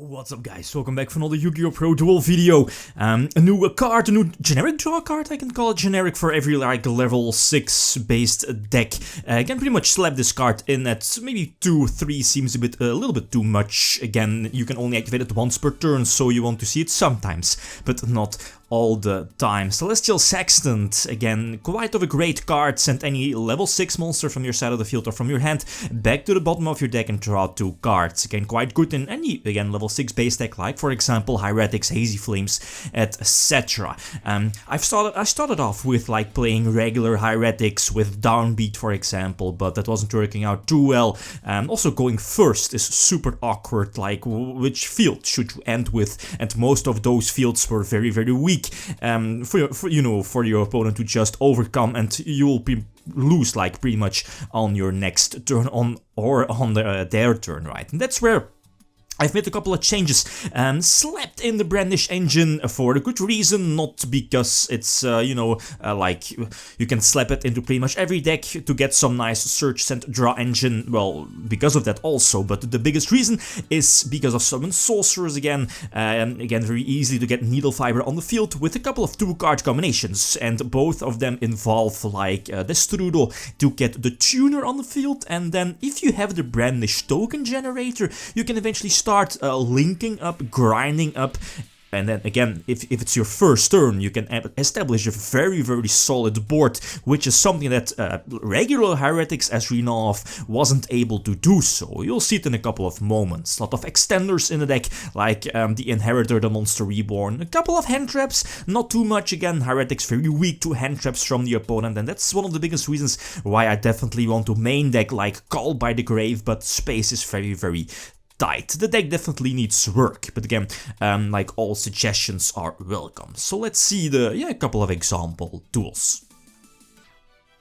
What's up guys, welcome back for another YgoPro duel video. A new card, a new generic draw card, I can call it generic for every like level 6 based deck. Again, pretty much slap this card in at maybe 2-3 seems a little bit too much. Again, you can only activate it once per turn, so you want to see it sometimes, but not all the time. Celestial Sextant, again, quite of a great card. Send any level 6 monster from your side of the field or from your hand back to the bottom of your deck and draw 2 cards. Again, quite good in any, again, level 6 base deck, like for example Hieratics, Hazy Flames, etc. I started off with like playing regular Hieratics with Downbeat, for example, but that wasn't working out too well. Also going first is super awkward, like which field should you end with, and most of those fields were very, very weak. For your opponent to just overcome, and you will lose like pretty much on your next turn on their turn, right? And that's where I've made a couple of changes, slapped in the Brandish engine for a good reason, not because it's, like, you can slap it into pretty much every deck to get some nice search, send, draw engine, well, because of that also, but the biggest reason is because of summon sorcerers again, again, very easy to get Needle Fiber on the field with a couple of 2-card combinations, and both of them involve, like, Destrudo to get the Tuner on the field, and then if you have the Brandish token generator, you can eventually start linking up, grinding up, and then again, if it's your first turn, you can establish a very, very solid board, which is something that regular Hieratics, as we know of, wasn't able to do so. You'll see it in a couple of moments. A lot of extenders in the deck, like the Inheritor, the Monster Reborn, a couple of hand traps, not too much. Again, Hieratics very weak to hand traps from the opponent, and that's one of the biggest reasons why I definitely want to main deck like Call by the Grave, but space is very, very tight. The deck definitely needs work, but again, like all suggestions are welcome. So let's see a couple of example duels.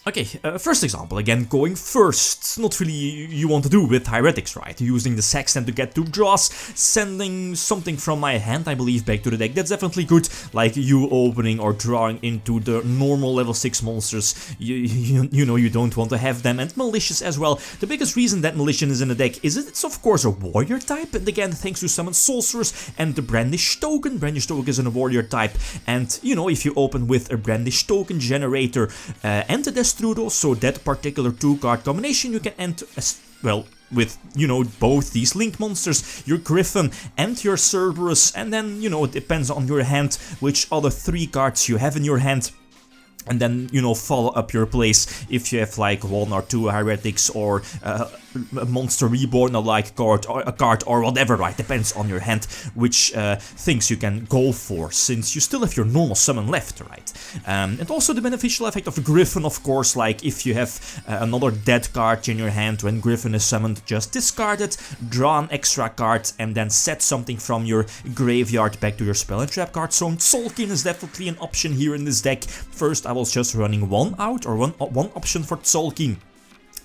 Okay, first example, again, going first. Not really you want to do with Hieratics, right? Using the Sextant to get 2 draws, sending something from my hand, I believe, back to the deck. That's definitely good, like you opening or drawing into the normal level 6 monsters. You know you don't want to have them, and Malicious as well. The biggest reason that Malicious is in the deck is it's of course a warrior type, and again, thanks to Summon Sorcerers and the Brandish token. Brandish token is a warrior type, and you know, if you open with a Brandish token generator and a Destrudo, so that particular 2-card combination, you can end well with, you know, both these link monsters, your Griffin and your Cerberus, and then, you know, it depends on your hand which other 3 cards you have in your hand. And then, you know, follow up your plays if you have like 1 or 2 Hieratics or a Monster Reborn, a like card or whatever, right? Depends on your hand which things you can go for, since you still have your normal summon left, right? And also the beneficial effect of Griffin, of course, like if you have another dead card in your hand when Griffin is summoned, just discard it, draw an extra card, and then set something from your graveyard back to your spell and trap card zone. Tzolk'in is definitely an option here in this deck. First, I was just running one option for Tzolk'in,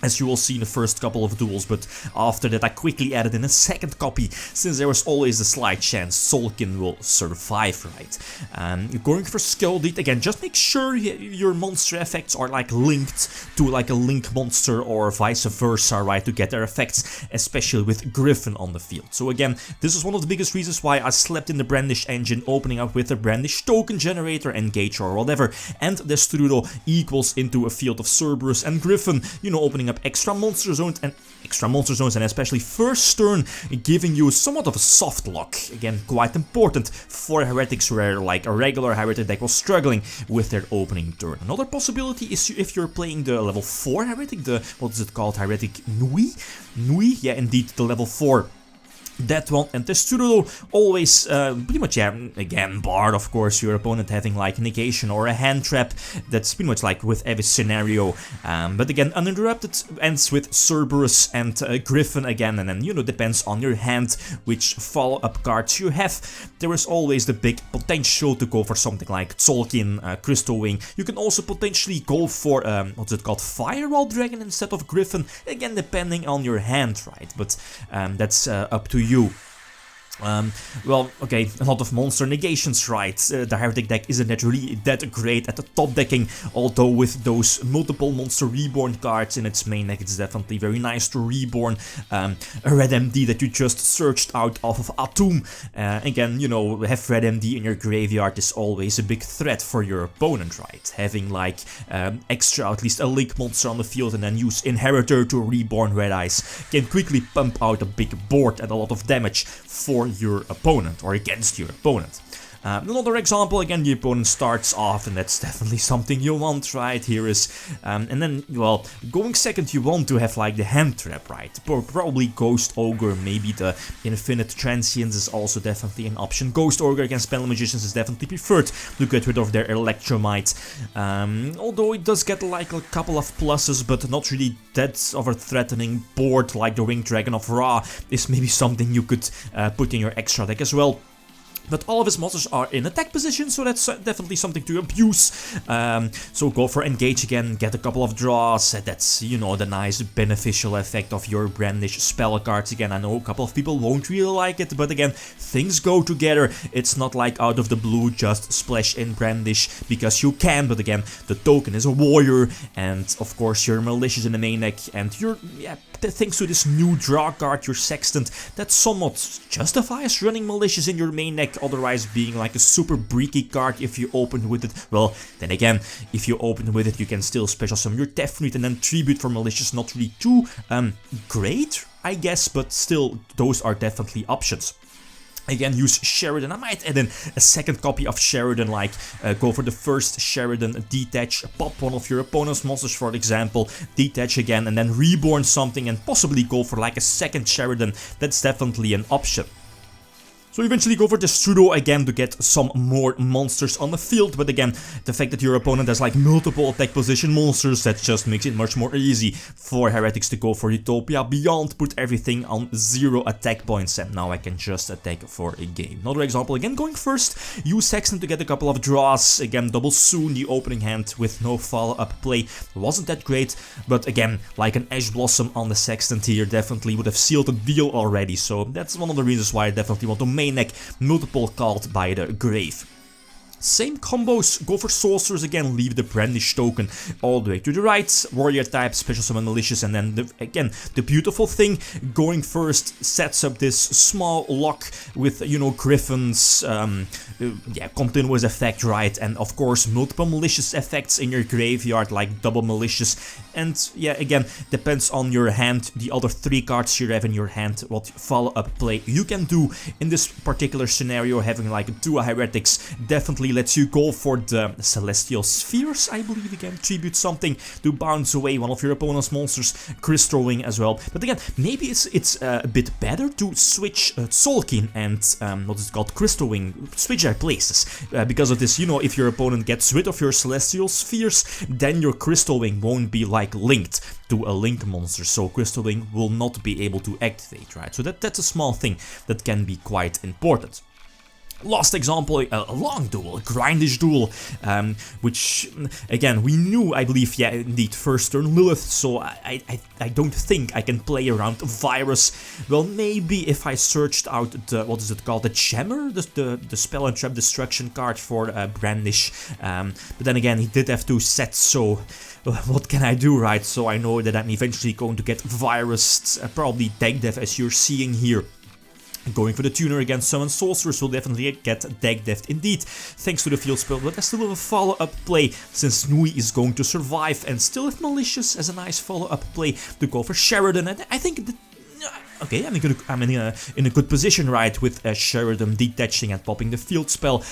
as you will see in the first couple of duels, but after that I quickly added in a second copy, since there was always a slight chance Tzolk'in will survive, right? Going for Skull Deed, again, just make sure your monster effects are like linked to like a link monster or vice versa, right, to get their effects, especially with Griffin on the field. So again, this is one of the biggest reasons why I slept in the Brandish engine, opening up with a Brandish token generator, Engage or whatever, and Destrudo equals into a field of Cerberus and Griffin, you know, opening up extra monster zones, and especially first turn, giving you somewhat of a soft lock. Again, quite important for Hieratics, where like a regular Hieratic deck was struggling with their opening turn. Another possibility is if you're playing the level 4 Hieratic, the, what is it called, Hieratic Nui? Yeah, indeed, the level 4. That one, and Destrudo always pretty much, yeah, again, barred of course your opponent having like negation or a hand trap. That's pretty much like with every scenario, but again, uninterrupted ends with Cerberus and Griffin again, and then, you know, depends on your hand which follow-up cards you have. There is always the big potential to go for something like Tzolk'in, Crystal Wing. You can also potentially go for what's it called, Firewall Dragon instead of Griffin, again depending on your hand, right? But that's up to you. Well, okay, a lot of monster negations, right? The Heretic deck isn't really that great at the top decking, although with those multiple monster reborn cards in its main deck, it's definitely very nice to reborn a Red MD that you just searched out off of Atum. Again, you know, have Red MD in your graveyard is always a big threat for your opponent, right? Having like extra, at least a link monster on the field and then use Inheritor to reborn Red Eyes can quickly pump out a big board and a lot of damage for your opponent or against your opponent. Another example, again, the opponent starts off, and that's definitely something you want, right? Here is, and then, well, going second, you want to have like the hand trap, right? Probably Ghost Ogre, maybe the Infinite Transience is also definitely an option. Ghost Ogre against Spell Magicians is definitely preferred to get rid of their Electromite, although it does get like a couple of pluses, but not really that of a threatening board like the Winged Dragon of Ra is maybe something you could put in your extra deck as well. But all of his monsters are in attack position, so that's definitely something to abuse. So go for engage again, get a couple of draws. That's, you know, the nice beneficial effect of your brandish spell cards. Again, I know a couple of people won't really like it, but again, things go together. It's not like out of the blue, just splash in brandish because you can. But again, the token is a warrior, and of course you're malicious in the main deck, and you're, yeah, thanks to this new draw card, your Sextant, that somewhat justifies running malicious in your main deck. Otherwise being like a super breaky card if you open with it. Well, then again, if you open with it, you can still special summon your Deathknut and then tribute for malicious. Not really too great, I guess, but still, those are definitely options. Again, use Sheridan. I might add in a second copy of Sheridan, like go for the first Sheridan, detach, pop one of your opponent's monsters, for example, detach again, and then reborn something, and possibly go for like a second Sheridan. That's definitely an option. So eventually go for the Strudo again to get some more monsters on the field, but again, the fact that your opponent has like multiple attack position monsters, that just makes it much more easy for Hieratics to go for Utopia Beyond, put everything on 0 attack points, and now I can just attack for a game. Another example, again going first, use Sextant to get a couple of draws, again double soon, the opening hand with no follow-up play wasn't that great, but again, like an Ash Blossom on the Sextant here definitely would have sealed the deal already, so that's one of the reasons why I definitely want to main deck multiple Called by the Grave. Same combos, go for sorcerers again, leave the brandish token all the way to the right, warrior type, special summon malicious, and then again, the beautiful thing, going first sets up this small lock with, you know, griffins, yeah, continuous effect, right, and of course multiple malicious effects in your graveyard, like double malicious, and yeah, again, depends on your hand, the other 3 cards you have in your hand, what follow-up play you can do. In this particular scenario, having like 2 Hieratics definitely lets you go for the Celestial Spheres, I believe, again, tribute something to bounce away one of your opponent's monsters, Crystal Wing as well. But again, maybe it's a bit better to switch Solkin and, what is it called, Crystal Wing, switch their places. Because of this, you know, if your opponent gets rid of your Celestial Spheres, then your Crystal Wing won't be like linked to a link monster, so Crystal Wing will not be able to activate, right? So that's a small thing that can be quite important. Last example, a long duel, a grindish duel, which, again, we knew, I believe, yeah, indeed, first turn Lilith, so I don't think I can play around Virus. Well, maybe if I searched out the, what is it called, the Jammer, the Spell and Trap Destruction card for Brandish, but then again, he did have 2 sets, so what can I do, right? So I know that I'm eventually going to get Virus, probably deck dev as you're seeing here. Going for the tuner against Summon Sorcerers will definitely get deck deft indeed, thanks to the field spell, but I still have a follow-up play, since Nui is going to survive, and still have Malicious as a nice follow-up play to go for Sheridan, and I think okay, I'm in a good position, right, with Sheridan detaching and popping the field spell.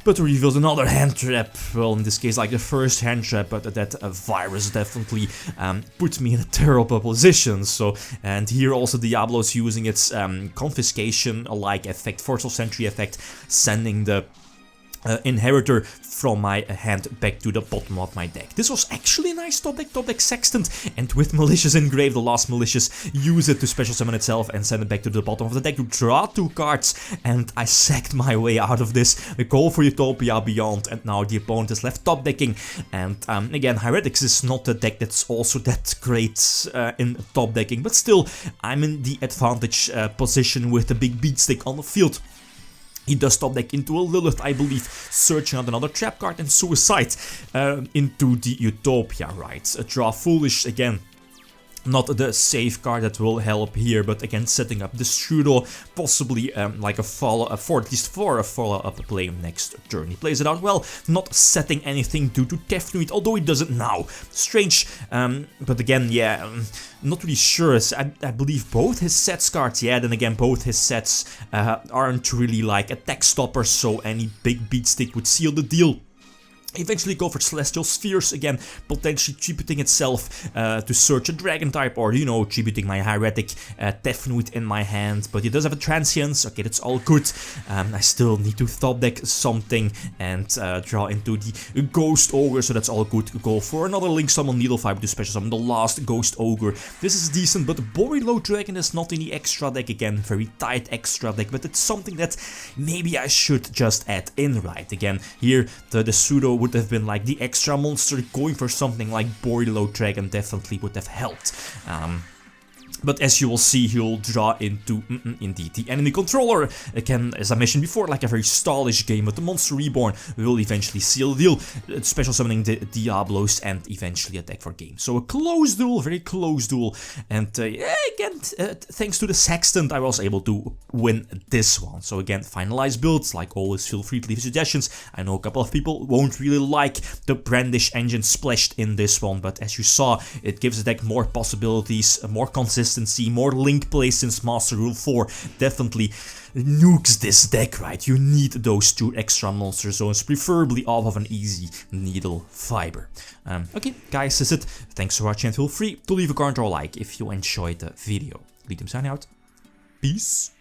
But reveals another hand trap, well, in this case like the first hand trap, but that Virus definitely puts me in a terrible position. So, and here also Diablo's using its confiscation-like effect, Forceful Sentry effect, sending the inheritor from my hand back to the bottom of my deck. This was actually a nice top deck Sextant, and with Malicious engraved, the last Malicious, use it to special summon itself and send it back to the bottom of the deck to draw 2 cards, and I sacked my way out of this. We go for Utopia Beyond, and now the opponent is left top decking, and again, Hieratics is not a deck that's also that great in top decking, but still, I'm in the advantage position with the big beatstick on the field. He does top deck into a Lilith, I believe, searching out another trap card and Suicide into the Utopia, right? Draw Foolish again. Not the safe card that will help here, but again setting up the pseudo, possibly like a follow-up, at least for a follow-up play next turn. He plays it out well, not setting anything due to Tefnuit, although he does it now. Strange, but again, yeah, not really sure. I believe both his sets cards, yeah, then again, both his sets aren't really like attack stoppers, so any big beatstick would seal the deal. Eventually go for Celestial Spheres again, potentially tributing itself to search a dragon type, or, you know, tributing my Hieratic Tefnuit in my hand. But he does have a Transience, okay, that's all good. I still need to top deck something and draw into the Ghost Ogre, so that's all good. Go for another Link Summon Needle Fiber to special summon the last Ghost Ogre. This is decent, but Boreload Dragon is not in the extra deck again, very tight extra deck, but it's something that maybe I should just add in, right? Again, here the pseudo would have been like the extra monster. Going for something like Boreload Dragon definitely would have helped. But as you will see, he'll draw into, indeed, the enemy controller. Again, as I mentioned before, like a very stallish game, but the Monster Reborn will eventually seal the deal, special summoning the Diablos and eventually attack for game. So a close duel, very close duel, and yeah, again, thanks to the Sextant, I was able to win this one. So again, finalized builds, like always, feel free to leave suggestions. I know a couple of people won't really like the Brandish engine splashed in this one, but as you saw, it gives the deck more possibilities, more consistency, more link play since Master Rule 4 definitely nukes this deck, right? You need those 2 extra monster zones, preferably off of an easy Needle Fiber. Okay, guys, that's it. Thanks for watching, and feel free to leave a comment or a like if you enjoyed the video. Lithium signing out. Peace.